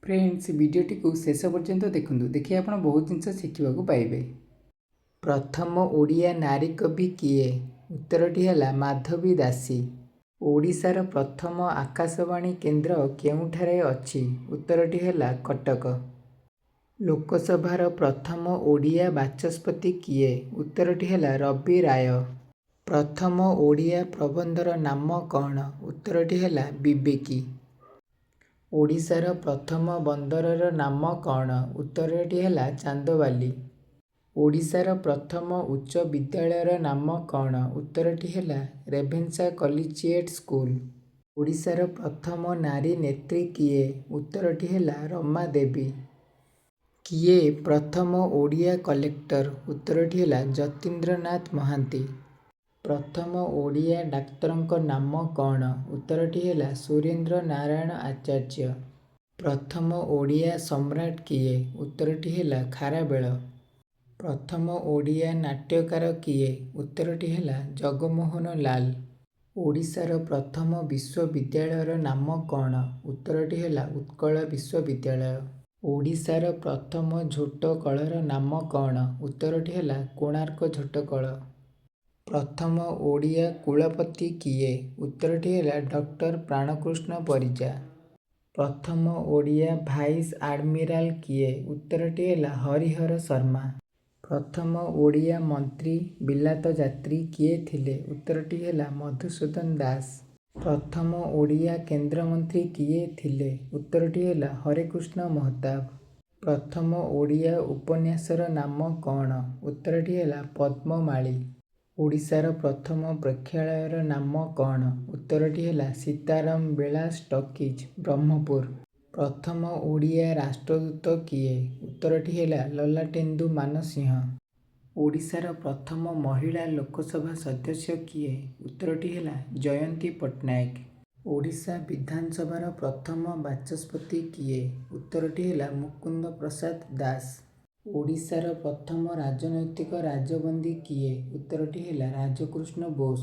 Friends वीडियोटी को शेष पर्यंत देखूँ देखिए आप बहुत जिनस शिखा पाइबे। प्रथम ओडिया नारी कवि किए? उत्तरटी है माधवी दासी। ओडिशार प्रथम आकाशवाणी केन्द्र केउठारे अछि? उत्तरटी है कटक। लोकसभार प्रथम ओडिया बाचस्पति किए? उत्तरटी है रवि राय। प्रथम ओडिया प्रबंधर नाम कौन? उत्तरटी है विवेकी। ओडिशार प्रथम बंदरर नाम कौन? उत्तरटी है चांदबाली। ओडिशार प्रथम उच्च विद्यालयर नाम कौन? उत्तरटी है रेभेन्सा कलिजिएट स्कूल। ओडिशार प्रथम नारी नेत्री किए? उत्तरटी है रमा देवी। किए प्रथम ओडिया कलेक्टर? उत्तरटी है जतीन्द्रनाथ महांती। प्रथम ओडिया डाक्तरଙ୍କ नाम कौन? उत्तरटी है सुरेन्द्र नारायण आचार्य। प्रथम ओडिया सम्राट किए? उत्तरटी है खारବେଳ। प्रथम ओडिया नाट्यकार किए? उत्तरटी है जगमोहन लाल। ओडिशार प्रथम विश्वविद्यालयर नाम कौन? उत्तरटी है उत्कल विश्वविद्यालय। ओडिशार प्रथम झोट कଳର नाम कौन? उत्तरटी है कोणार्क झोटकଳ। प्रथम ओडिया कुलपति किए? उत्तरटी है डॉक्टर प्राणकृष्ण परिजा। प्रथम ओडिया भाइस आडमिराल किए? उत्तरटी है हरिहर शर्मा। प्रथम ओडिया मंत्री बिलात यात्री किए थिले? उत्तरटी है मधुसूदन दास। प्रथम ओडिया केन्द्रमंत्री किए थिले? उत्तरटी है हरेकृष्ण महताब। प्रथम ओडिया उपन्यासर नाम कौन? उत्तरटी है पद्ममाळी। ओडिशार प्रथम प्रेक्षालयर नाम कौन? उत्तरटी है सीताराम विलास टॉकीज ब्रह्मपुर। प्रथम ओडिया राष्ट्रदूत किए? उत्तरटी है ललाटेन्दु मानसिंह। ओडिशार प्रथम महिला लोकसभा सदस्य किए? उत्तरटी है जयंती पट्टनायक। ओडिशा विधानसभार प्रथम बाचस्पति किए? उत्तरटी है मुकुंद प्रसाद दास। ओडिशार प्रथम राजनैतिक राजबंदी किए? उत्तरटी है राजकृष्ण बोस।